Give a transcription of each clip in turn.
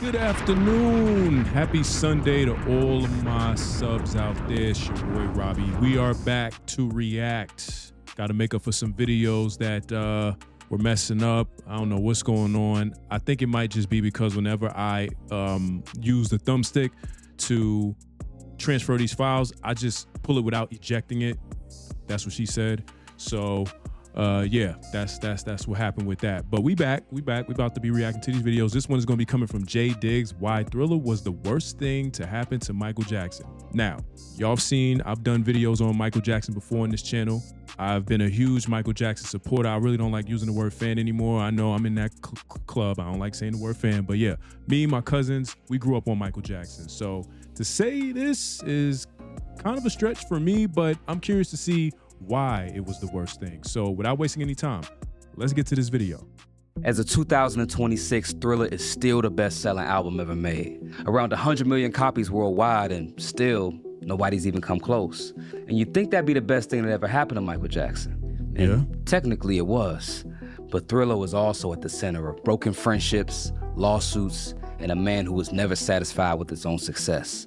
Good afternoon. Happy Sunday to all of my subs out there. It's your boy Robbie. We are back to react. Got to make up for some videos that were messing up. I don't know what's going on. I think it might just be because whenever I use the thumbstick to transfer these files, I just pull it without ejecting it. That's what she said. So yeah, that's what happened with that. But we back. We about to be reacting to these videos. This one is going to be coming from Jay Diggs. Why Thriller was the worst thing to happen to Michael Jackson. Now, y'all have seen I've done videos on Michael Jackson before on this channel. I've been a huge Michael Jackson supporter. I really don't like using the word fan anymore. I know I'm in that club. I don't like saying the word fan. But yeah, me and my cousins, we grew up on Michael Jackson. So to say this is kind of a stretch for me, but I'm curious to see why it was the worst thing. So without wasting any time, let's get to this video. As of 2026, Thriller is still the best-selling album ever made. Around 100 million copies worldwide, and still, nobody's even come close. And you'd think that'd be the best thing that ever happened to Michael Jackson. And yeah, technically it was. But Thriller was also at the center of broken friendships, lawsuits, and a man who was never satisfied with his own success.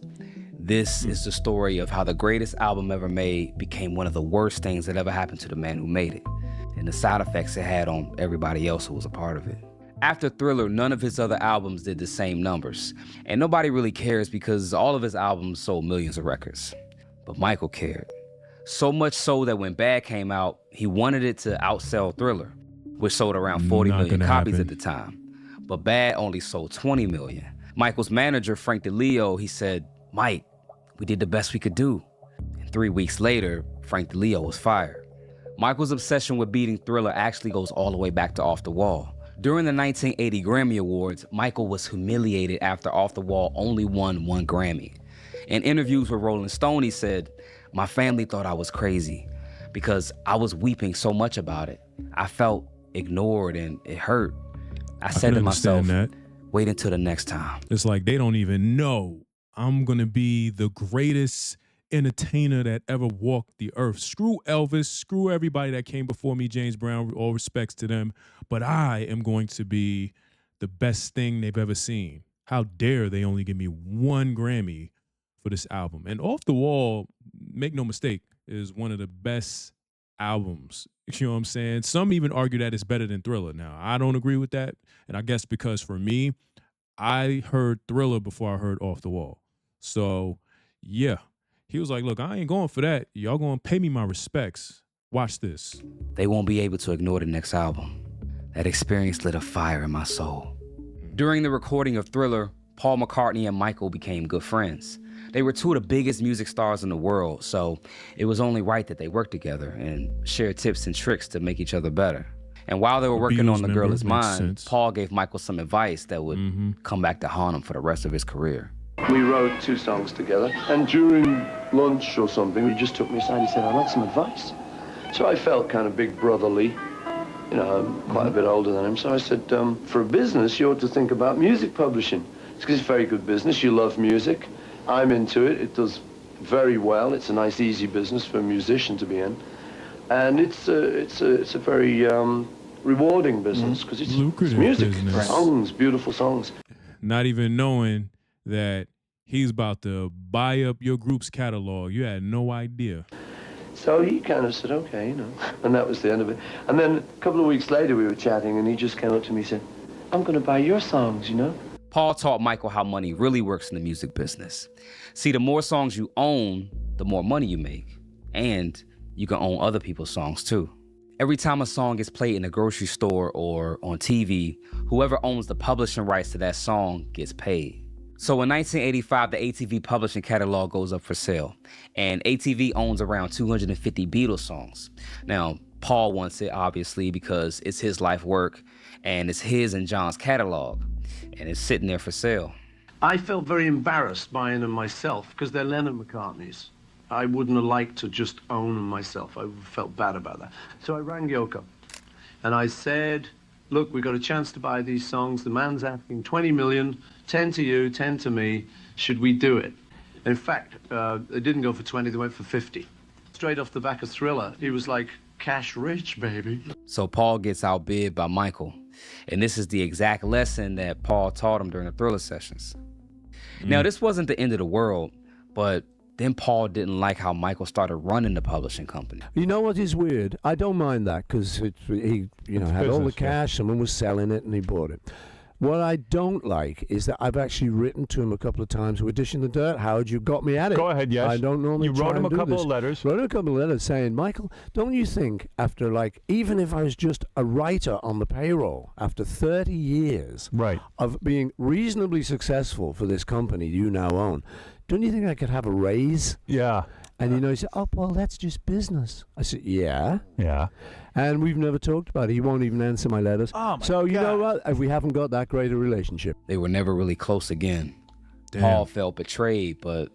This is the story of how the greatest album ever made became one of the worst things that ever happened to the man who made it, and the side effects it had on everybody else who was a part of it. After Thriller, none of his other albums did the same numbers, and nobody really cares because all of his albums sold millions of records. But Michael cared. So much so that when Bad came out, he wanted it to outsell Thriller, which sold around 40 million copies at the time. But Bad only sold 20 million. Michael's manager, Frank DeLeo, he said, "Mike, we did the best we could do." And 3 weeks later, Frank DeLeo was fired. Michael's obsession with beating Thriller actually goes all the way back to Off the Wall. During the 1980 Grammy Awards, Michael was humiliated after Off the Wall only won 1 Grammy. In interviews with Rolling Stone, he said, "My family thought I was crazy because I was weeping so much about it. I felt ignored and it hurt. I said to myself, wait until the next time." It's like they don't even know I'm going to be the greatest entertainer that ever walked the earth. Screw Elvis, screw everybody that came before me, James Brown, all respects to them. But I am going to be the best thing they've ever seen. How dare they only give me 1 Grammy for this album? And Off the Wall, make no mistake, is one of the best albums. You know what I'm saying? Some even argue that it's better than Thriller. Now, I don't agree with that. And I guess because for me, I heard Thriller before I heard Off the Wall. So, yeah, he was like, look, I ain't going for that. Y'all going to pay me my respects. Watch this. They won't be able to ignore the next album. That experience lit a fire in my soul. During the recording of Thriller, Paul McCartney and Michael became good friends. They were 2 of the biggest music stars in the world, so it was only right that they worked together and shared tips and tricks to make each other better. And while they were working on The Girl Is Mine, Paul gave Michael some advice that would come back to haunt him for the rest of his career. We wrote 2 songs together, and during lunch or something, he just took me aside. He said, "I'd like some advice." So I felt kind of big brotherly. You know, I'm quite a bit older than him. So I said, for a business, you ought to think about music publishing. It's because it's very good business. You love music. I'm into it. It does very well. It's a nice, easy business for a musician to be in. And it's a very rewarding business because it's music, business. Songs, beautiful songs. Not even knowing that he's about to buy up your group's catalog. You had no idea. So he kind of said, okay, you know, and that was the end of it. And then a couple of weeks later we were chatting and he just came up to me and said, "I'm going to buy your songs, you know." Paul taught Michael how money really works in the music business. See, the more songs you own, the more money you make. And you can own other people's songs too. Every time a song gets played in a grocery store or on TV, whoever owns the publishing rights to that song gets paid. So in 1985, the ATV publishing catalog goes up for sale, and ATV owns around 250 Beatles songs. Now, Paul wants it, obviously, because it's his life work, and it's his and John's catalog, and it's sitting there for sale. I felt very embarrassed buying them myself, because they're Lennon-McCartneys. I wouldn't have liked to just own them myself. I felt bad about that. So I rang Yoko, and I said, "Look, we got a chance to buy these songs. The man's asking 20 million, 10 to you, 10 to me. Should we do it?" In fact, they didn't go for 20, they went for 50. Straight off the back of Thriller, he was like, cash rich, baby. So Paul gets outbid by Michael. And this is the exact lesson that Paul taught him during the Thriller sessions. Now, this wasn't the end of the world, but then Paul didn't like how Michael started running the publishing company. You know what is weird? I don't mind that because he had all the cash, someone was selling it, and he bought it. What I don't like is that I've actually written to him a couple of times. We're dishing the dirt. Howard, you got me at it. Go ahead, yes. I don't normally You wrote him a couple this. of letters. Wrote him a couple of letters saying, Michael, don't you think after even if I was just a writer on the payroll, after 30 years of being reasonably successful for this company you now own, don't you think I could have a raise? Yeah. And he said, oh, well, that's just business. I said, yeah. Yeah. And we've never talked about it. He won't even answer my letters. Oh my so, you God. know what? We haven't got that great a relationship. They were never really close again. Damn. Paul felt betrayed, but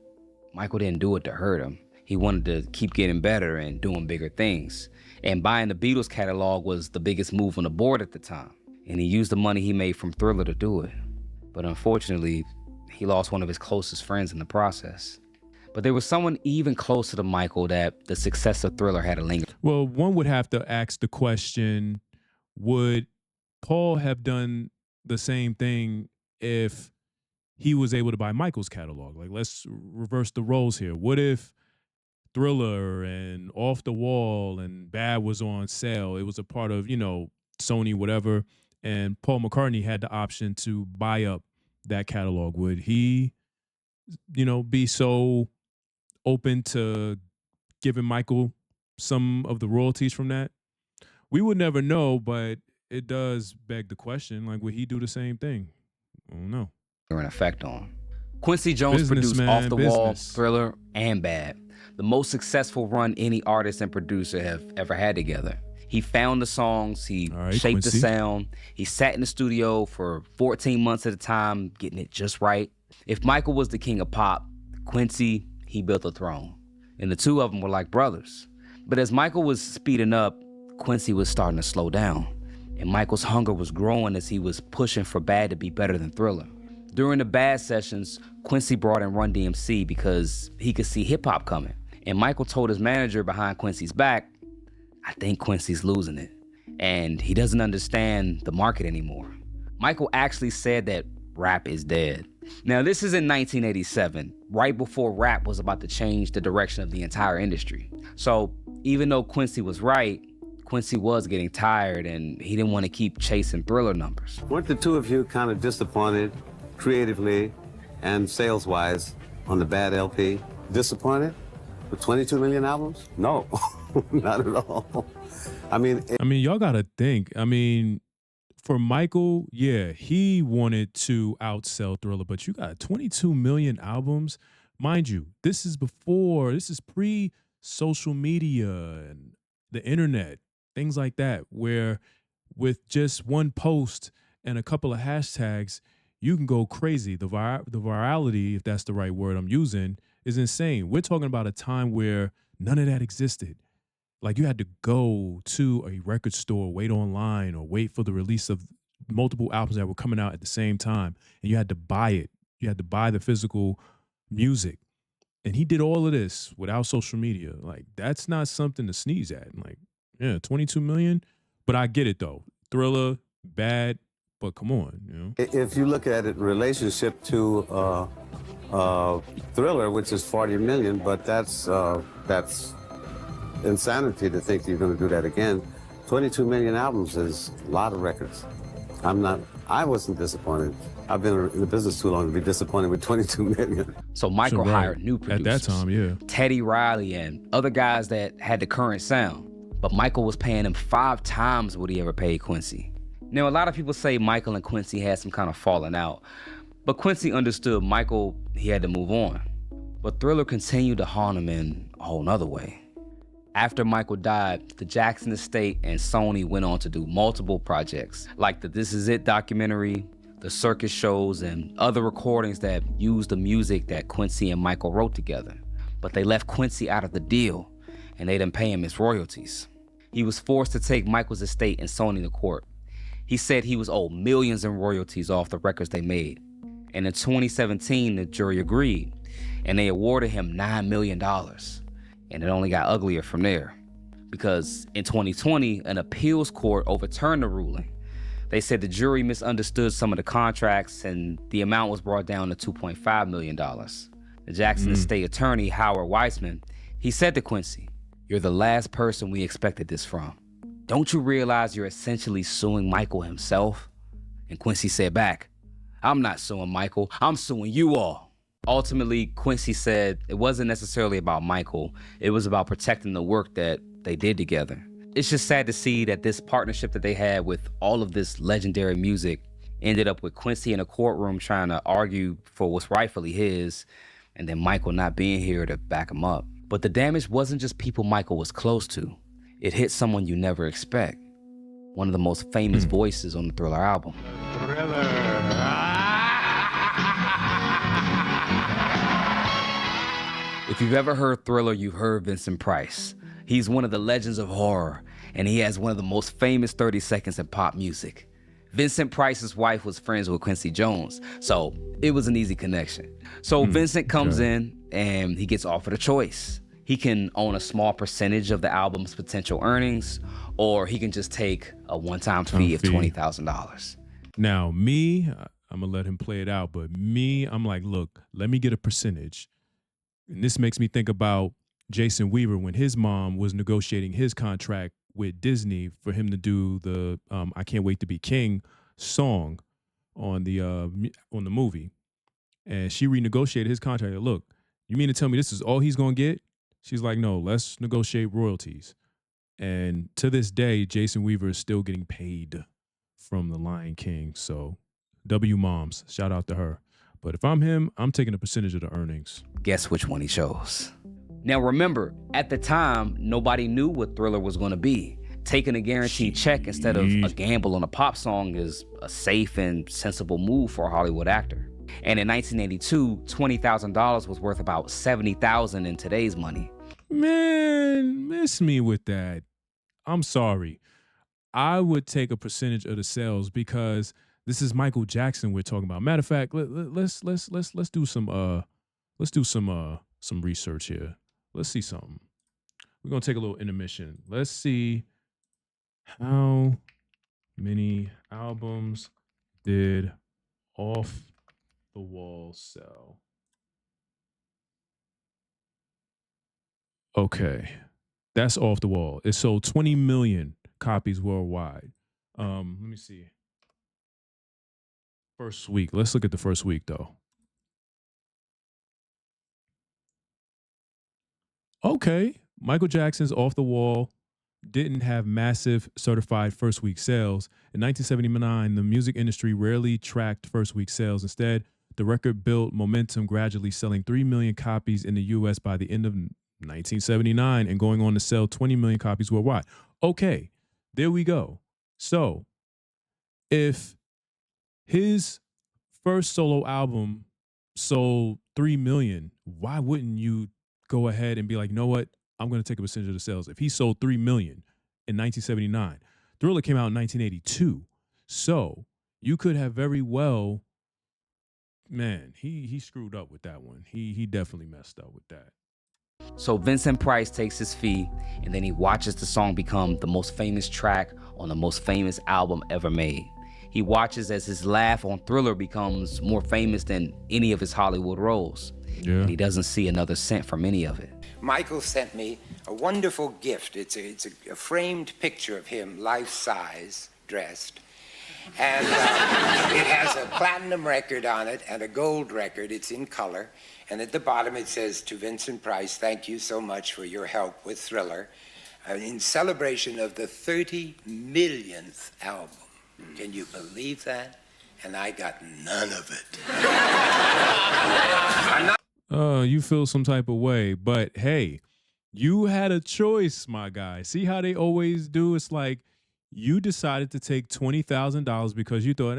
Michael didn't do it to hurt him. He wanted to keep getting better and doing bigger things. And buying the Beatles catalog was the biggest move on the board at the time. And he used the money he made from Thriller to do it. But unfortunately, he lost one of his closest friends in the process. But there was someone even closer to Michael that the success of Thriller had a linger. Well, one would have to ask the question, would Paul have done the same thing if he was able to buy Michael's catalog? Like, let's reverse the roles here. What if Thriller and Off the Wall and Bad was on sale? It was a part of, Sony, whatever, and Paul McCartney had the option to buy up that catalog. Would he, be so open to giving Michael some of the royalties from that? We would never know, but it does beg the question, like, would he do the same thing? I don't know. An effect on. Quincy Jones produced Off the Wall, Thriller, and Bad, the most successful run any artist and producer have ever had together. He found the songs, he shaped the sound, he sat in the studio for 14 months at a time, getting it just right. If Michael was the king of pop, Quincy, he built a throne. And the two of them were like brothers. But as Michael was speeding up, Quincy was starting to slow down. And Michael's hunger was growing as he was pushing for Bad to be better than Thriller. During the Bad sessions, Quincy brought in Run DMC because he could see hip hop coming. And Michael told his manager behind Quincy's back, I think Quincy's losing it. And he doesn't understand the market anymore. Michael actually said that rap is dead. Now, this is in 1987, right before rap was about to change the direction of the entire industry. So even though Quincy was right, Quincy was getting tired and he didn't want to keep chasing Thriller numbers. Weren't the two of you kind of disappointed creatively and sales-wise on the Bad LP? Disappointed with 22 million albums? No, not at all. I mean, y'all got to think. For Michael, yeah, he wanted to outsell Thriller, but you got 22 million albums. Mind you, this is pre-social media and the internet, things like that, where with just one post and a couple of hashtags, you can go crazy. The virality, if that's the right word I'm using, is insane. We're talking about a time where none of that existed. Like, you had to go to a record store, wait online, or wait for the release of multiple albums that were coming out at the same time. And you had to buy it. You had to buy the physical music. And he did all of this without social media. Like, that's not something to sneeze at. Like, yeah, 22 million. But I get it, though. Thriller, Bad, but come on, If you look at it in relationship to Thriller, which is 40 million, but that's insanity to think you're going to do that again. 22 million albums is a lot of records. I wasn't disappointed. I've been in the business too long to be disappointed with 22 million. So Michael hired new producers. At that time, yeah. Teddy Riley and other guys that had the current sound. But Michael was paying him 5 times what he ever paid Quincy. Now, a lot of people say Michael and Quincy had some kind of falling out. But Quincy understood Michael, he had to move on. But Thriller continued to haunt him in a whole nother way. After Michael died, the Jackson Estate and Sony went on to do multiple projects, like the This Is It documentary, the circus shows, and other recordings that used the music that Quincy and Michael wrote together. But they left Quincy out of the deal, and they didn't pay him his royalties. He was forced to take Michael's estate and Sony to court. He said he was owed millions in royalties off the records they made. And in 2017, the jury agreed, and they awarded him $9 million. And it only got uglier from there. Because in 2020, an appeals court overturned the ruling. They said the jury misunderstood some of the contracts and the amount was brought down to $2.5 million. The Jackson Estate attorney, Howard Weissman, he said to Quincy, "You're the last person we expected this from. Don't you realize you're essentially suing Michael himself?" And Quincy said back, "I'm not suing Michael, I'm suing you all." Ultimately, Quincy said it wasn't necessarily about Michael, it was about protecting the work that they did together. It's just sad to see that this partnership that they had with all of this legendary music ended up with Quincy in a courtroom trying to argue for what's rightfully his, and then Michael not being here to back him up. But the damage wasn't just people Michael was close to. It hit someone you never expect. One of the most famous voices on the Thriller album. If you've ever heard Thriller, you've heard Vincent Price. He's one of the legends of horror, and he has one of the most famous 30 seconds in pop music. Vincent Price's wife was friends with Quincy Jones, so it was an easy connection. So Vincent comes in and he gets offered a choice. He can own a small percentage of the album's potential earnings, or he can just take a one-time fee of $20,000. Now, me, I'm gonna let him play it out, but me, I'm like, look, let me get a percentage. And this makes me think about Jason Weaver when his mom was negotiating his contract with Disney for him to do the I Can't Wait to Be King song on the movie. And she renegotiated his contract. Look, you mean to tell me this is all he's going to get? She's like, no, let's negotiate royalties. And to this day, Jason Weaver is still getting paid from The Lion King. So W Moms, shout out to her. But if I'm him, I'm taking a percentage of the earnings. Guess which one he chose. Now remember, at the time, nobody knew what Thriller was going to be. Taking a guaranteed check instead of a gamble on a pop song is a safe and sensible move for a Hollywood actor. And in 1982, $20,000 was worth about $70,000 in today's money. Man, miss me with that. I'm sorry. I would take a percentage of the sales because this is Michael Jackson we're talking about. Matter of fact, let's do some research here. Let's see something. We're gonna take a little intermission. Let's see how many albums did Off the Wall sell. Okay, that's Off the Wall. It sold 20 million copies worldwide. Let me see. First week. Let's look at the first week though. Okay, Michael Jackson's Off the Wall didn't have massive certified first week sales. In 1979, the music industry rarely tracked first week sales. Instead, the record built momentum, gradually selling 3 million copies in the US by the end of 1979 and going on to sell 20 million copies worldwide. Okay, there we go. So, if his first solo album sold 3 million, why wouldn't you go ahead and be like, you know what? I'm going to take a percentage of the sales. If he sold 3 million in 1979, Thriller came out in 1982. So you could have very well, man, he screwed up with that one. He definitely messed up with that. So Vincent Price takes his fee, and then he watches the song become the most famous track on the most famous album ever made. He watches as his laugh on Thriller becomes more famous than any of his Hollywood roles. Yeah. And he doesn't see another cent from any of it. Michael sent me a wonderful gift. It's a framed picture of him, life-size, dressed. And it has a platinum record on it and a gold record. It's in color. And at the bottom it says, "To Vincent Price, thank you so much for your help with Thriller, in celebration of the 30 millionth album." Can you believe that? And I got none of it. You feel some type of way, but hey, you had a choice, my guy. See how they always do? It's like you decided to take $20,000 because you thought,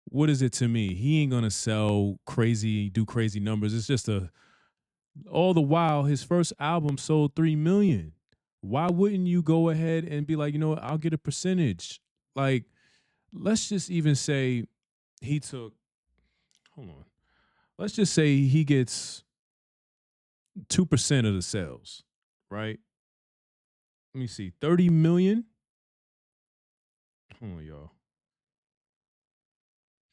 what is it to me? He ain't gonna do crazy numbers. It's just all the while his first album sold 3 million. Why wouldn't you go ahead and be like, you know what, I'll get a percentage? Like, let's just even say he took, let's just say he gets 2% of the sales, right? Let me see, 30 million. Hold on, y'all.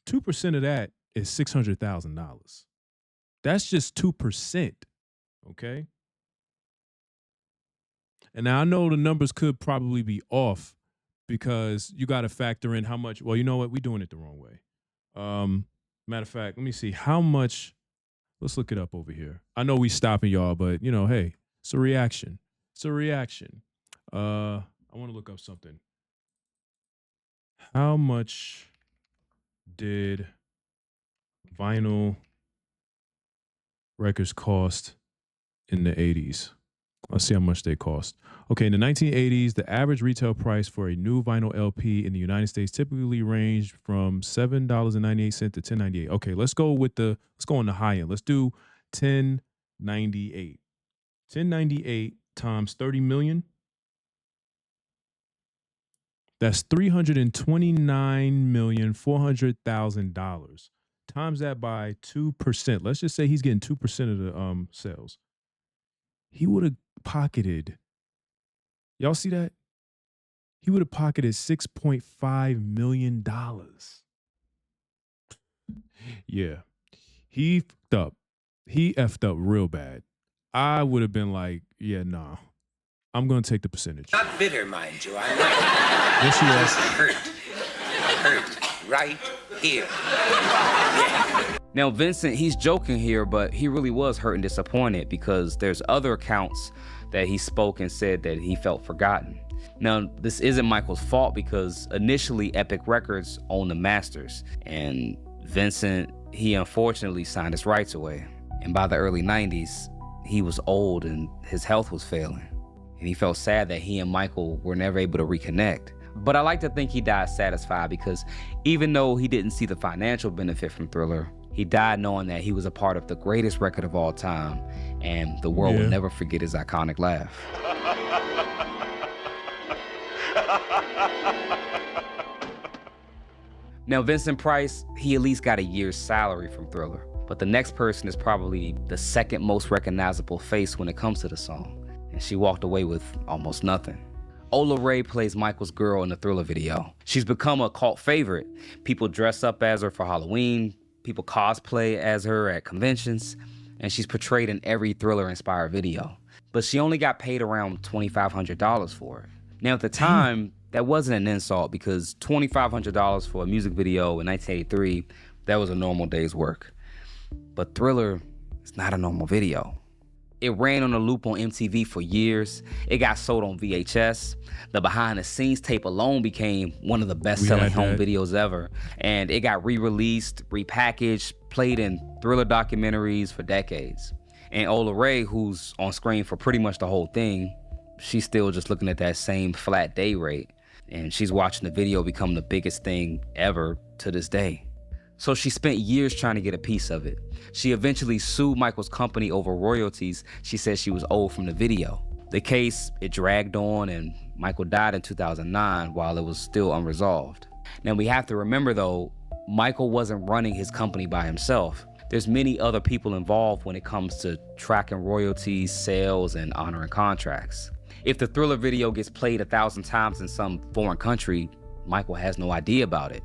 2% of that is $600,000. That's just 2%. Okay. And now I know the numbers could probably be off because you got to factor in how much. Well, you know what? We're doing it the wrong way. Matter of fact, let me see how much. Let's look it up over here. I know we stopping y'all, but you know, hey, it's a reaction. It's a reaction. I want to look up something. How much did vinyl records cost in the 80s? Let's see how much they cost. Okay, in the 1980s, the average retail price for a new vinyl LP in the United States typically ranged from $7.98 to $10.98. Okay, let's go on the high end. Let's do $10.98. $10.98 times 30 million. That's $329,400,000. Times that by 2%. Let's just say he's getting 2% of the sales. He would have pocketed. Y'all see that? He would have pocketed $6.5 million. Yeah. He fucked up. He effed up real bad. I would have been like, yeah, nah. I'm going to take the percentage. Not bitter, mind you. I'm not. Yes, you Just hurt. Hurt. Right here. Now, Vincent, he's joking here, but he really was hurt and disappointed because there's other accounts that he spoke and said that he felt forgotten. Now, this isn't Michael's fault because initially Epic Records owned the masters, and Vincent, he unfortunately signed his rights away. And by the early 90s, he was old and his health was failing. And he felt sad that he and Michael were never able to reconnect. But I like to think he died satisfied because even though he didn't see the financial benefit from Thriller, he died knowing that he was a part of the greatest record of all time, and the world will never forget his iconic laugh. Now, Vincent Price, he at least got a year's salary from Thriller, but the next person is probably the second most recognizable face when it comes to the song, and she walked away with almost nothing. Ola Ray plays Michael's girl in the Thriller video. She's become a cult favorite. People dress up as her for Halloween, people cosplay as her at conventions, and she's portrayed in every Thriller-inspired video. But she only got paid around $2,500 for it. Now, at the time, that wasn't an insult because $2,500 for a music video in 1983, that was a normal day's work. But Thriller is not a normal video. It ran on a loop on MTV for years. It got sold on VHS. The behind-the-scenes tape alone became one of the best-selling home videos ever. And it got re-released, repackaged, played in Thriller documentaries for decades. And Ola Ray, who's on screen for pretty much the whole thing, she's still just looking at that same flat day rate. And she's watching the video become the biggest thing ever to this day. So she spent years trying to get a piece of it. She eventually sued Michael's company over royalties she said she was owed from the video. The case, it dragged on, and Michael died in 2009 while it was still unresolved. Now, we have to remember though, Michael wasn't running his company by himself. There's many other people involved when it comes to tracking royalties, sales, and honoring contracts. If the Thriller video gets played 1,000 times in some foreign country, Michael has no idea about it.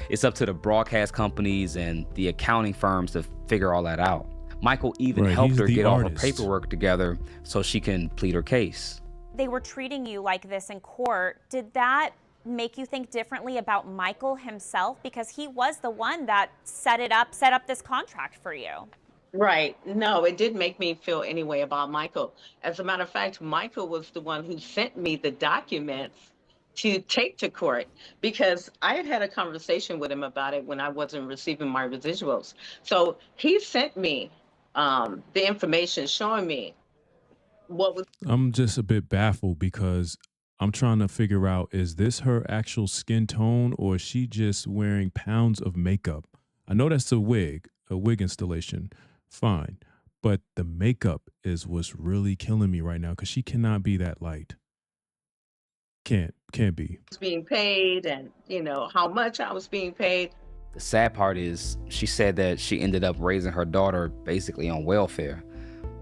It's up to the broadcast companies and the accounting firms to figure all that out. Michael even helped her get all her paperwork together so she can plead her case. They were treating you like this in court. Did that make you think differently about Michael himself? Because he was the one that set up this contract for you. Right. No, it did make me feel any way about Michael. As a matter of fact, Michael was the one who sent me the documents to take to court because I had had a conversation with him about it when I wasn't receiving my residuals. So he sent me the information showing me what was. I'm just a bit baffled because I'm trying to figure out, is this her actual skin tone or is she just wearing pounds of makeup? I know that's a wig installation. Fine. But the makeup is what's really killing me right now because she cannot be that light. Can't be. Being paid and, you know, how much I was being paid. The sad part is she said that she ended up raising her daughter basically on welfare,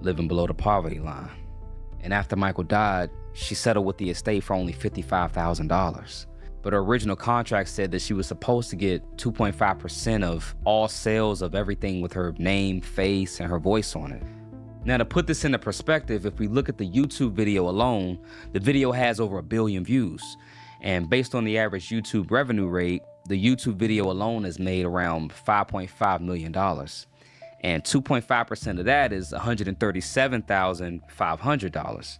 living below the poverty line. And after Michael died, she settled with the estate for only $55,000. but her original contract said that she was supposed to get 2.5% of all sales of everything with her name, face, and her voice on it. Now, to put this into perspective, if we look at the YouTube video alone, the video has over 1 billion views. And based on the average YouTube revenue rate, the YouTube video alone has made around $5.5 million. And 2.5% of that is $137,500.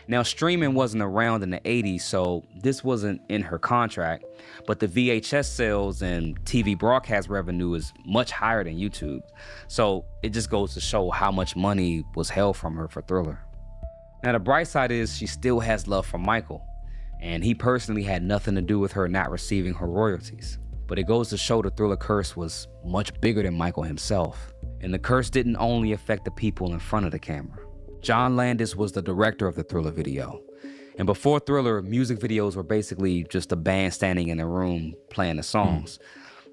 Now, streaming wasn't around in the 80s, so this wasn't in her contract, but the VHS sales and TV broadcast revenue is much higher than YouTube. So it just goes to show how much money was held from her for Thriller. Now, the bright side is she still has love for Michael, and he personally had nothing to do with her not receiving her royalties. But it goes to show the Thriller curse was much bigger than Michael himself. And the curse didn't only affect the people in front of the camera. John Landis was the director of the Thriller video. And before Thriller, music videos were basically just a band standing in a room playing the songs.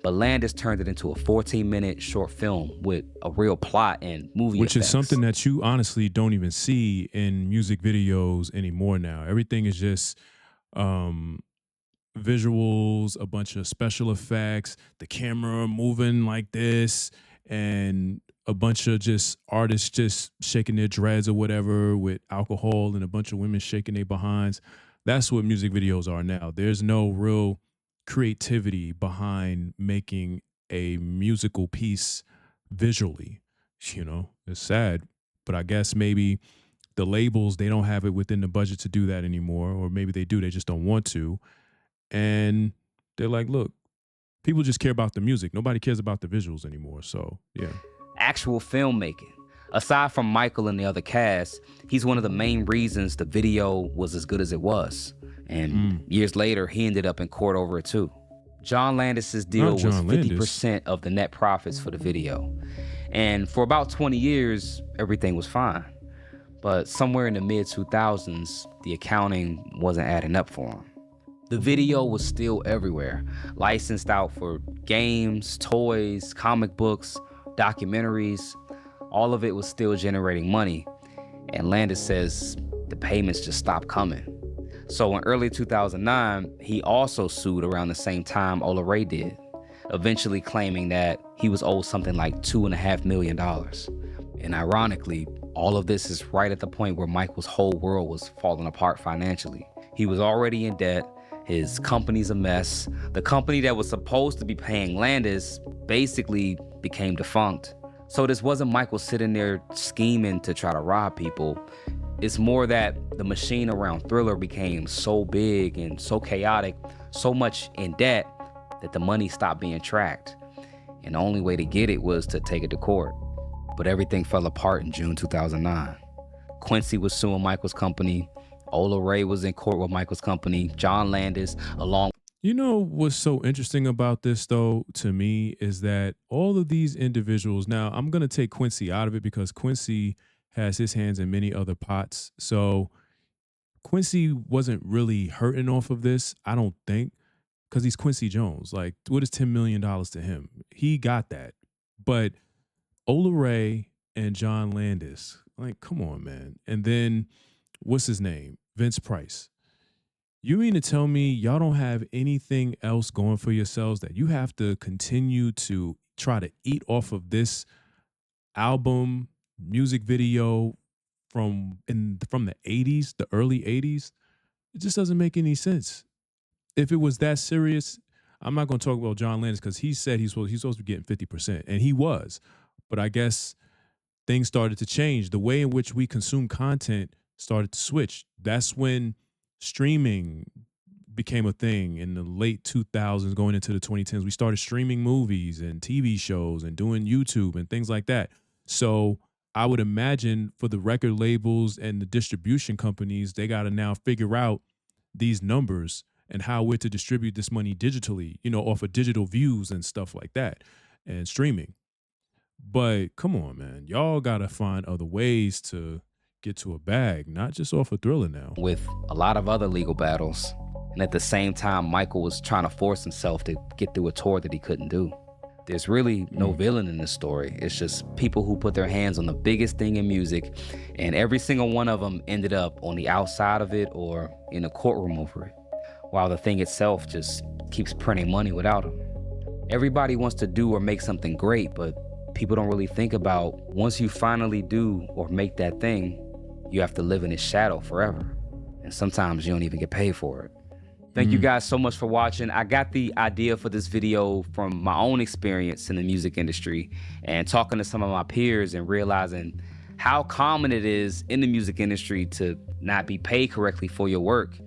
But Landis turned it into a 14-minute short film with a real plot and movie Which effects. is something that you honestly don't even see in music videos anymore now. Everything is just visuals, a bunch of special effects, the camera moving like this, and a bunch of just artists just shaking their dreads or whatever with alcohol and a bunch of women shaking their behinds. That's what music videos are now. There's no real creativity behind making a musical piece visually. You know, it's sad, but I guess maybe the labels, they don't have it within the budget to do that anymore, or maybe they do, they just don't want to. And they're like, look, people just care about the music. Nobody cares about the visuals anymore. So, yeah. Actual filmmaking. Aside from Michael and the other cast, he's one of the main reasons the video was as good as it was. And years later, he ended up in court over it too. John Landis's deal was 50% of the net profits for the video. And for about 20 years, everything was fine. But somewhere in the mid-2000s, the accounting wasn't adding up for him. The video was still everywhere, licensed out for games, toys, comic books, documentaries. All of it was still generating money. And Landis says the payments just stopped coming. So in early 2009, he also sued around the same time Ola Ray did, eventually claiming that he was owed something like $2.5 million. And ironically, all of this is right at the point where Michael's whole world was falling apart financially. He was already in debt. His company's a mess. The company that was supposed to be paying Landis basically became defunct. So this wasn't Michael sitting there scheming to try to rob people. It's more that the machine around Thriller became so big and so chaotic, so much in debt, that the money stopped being tracked. And the only way to get it was to take it to court. But everything fell apart in June 2009. Quincy was suing Michael's company. Ola Ray was in court with Michael's company. John Landis, along. You know what's so interesting about this, though, to me, is that all of these individuals, now I'm going to take Quincy out of it because Quincy has his hands in many other pots. So Quincy wasn't really hurting off of this, I don't think, because he's Quincy Jones. Like, what is $10 million to him? He got that. But Ola Ray and John Landis, like, come on, man. And then, what's his name? Vince Price. You mean to tell me y'all don't have anything else going for yourselves, that you have to continue to try to eat off of this album, music video from the 80s, the early 80s? It just doesn't make any sense. If it was that serious, I'm not going to talk about John Landis because he said he's supposed to be getting 50%, and he was. But I guess things started to change. The way in which we consume content started to switch. That's when streaming became a thing in the late 2000s, going into the 2010s. We started streaming movies and TV shows and doing YouTube and things like that. So I would imagine for the record labels and the distribution companies, they got to now figure out these numbers and how we're to distribute this money digitally, you know, off of digital views and stuff like that and streaming. But come on, man, y'all got to find other ways to get to a bag, not just off of Thriller now. With a lot of other legal battles. And at the same time, Michael was trying to force himself to get through a tour that he couldn't do. There's really no villain in this story. It's just people who put their hands on the biggest thing in music, and every single one of them ended up on the outside of it or in a courtroom over it. while the thing itself just keeps printing money without him. Everybody wants to do or make something great, but people don't really think about once you finally do or make that thing, you have to live in its shadow forever. And sometimes you don't even get paid for it. Thank you guys so much for watching. I got the idea for this video from my own experience in the music industry and talking to some of my peers and realizing how common it is in the music industry to not be paid correctly for your work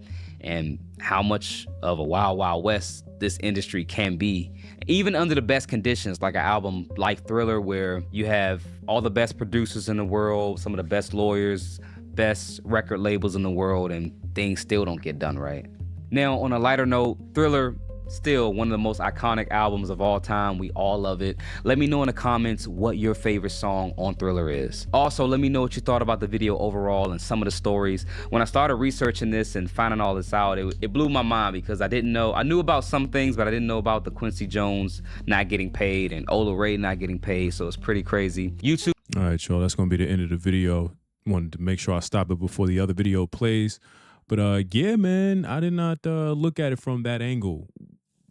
and how much of a wild, wild west this industry can be. Even under the best conditions, like an album like Thriller, where you have all the best producers in the world, some of the best lawyers, best record labels in the world, and things still don't get done right. Now, on a lighter note, Thriller, still one of the most iconic albums of all time. We all love it. Let me know in the comments what your favorite song on Thriller is. Also, let me know what you thought about the video overall and some of the stories. When I started researching this and finding all this out, it blew my mind because I didn't know. I knew about some things, but I didn't know about the Quincy Jones not getting paid and Ola Ray not getting paid, so it's pretty crazy. YouTube. All right, y'all, that's going to be the end of the video. Wanted to make sure I stop it before the other video plays. But yeah, man, I did not look at it from that angle.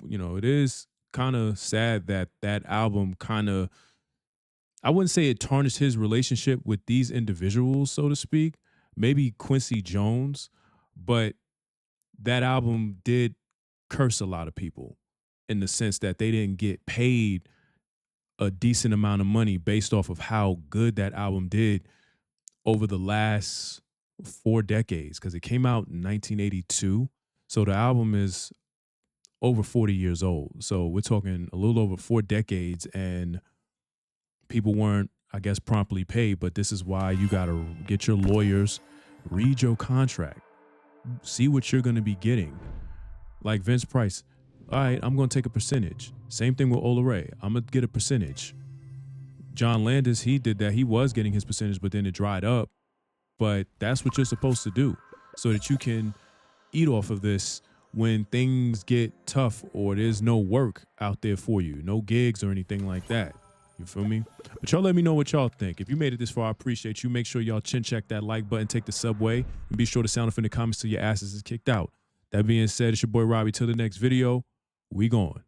You know, it is kind of sad that that album kind of, I wouldn't say it tarnished his relationship with these individuals, so to speak. Maybe Quincy Jones, but that album did curse a lot of people in the sense that they didn't get paid a decent amount of money based off of how good that album did over the last 4 decades, because it came out in 1982. So the album is over 40 years old. So we're talking a little over 4 decades, and people weren't, I guess, promptly paid. But this is why you got to get your lawyers, read your contract, see what you're going to be getting. Like Vince Price, all right, I'm going to take a percentage. Same thing with Ola Ray. I'm going to get a percentage. John Landis, he did that. He was getting his percentage, but then it dried up. But that's what you're supposed to do so that you can eat off of this when things get tough or there's no work out there for you, no gigs or anything like that. You feel me? But y'all let me know what y'all think. If you made it this far, I appreciate you. Make sure y'all check that like button, take the subway, and be sure to sound off in the comments till your asses is kicked out. That being said, it's your boy Robbie. Till the next video, we gone.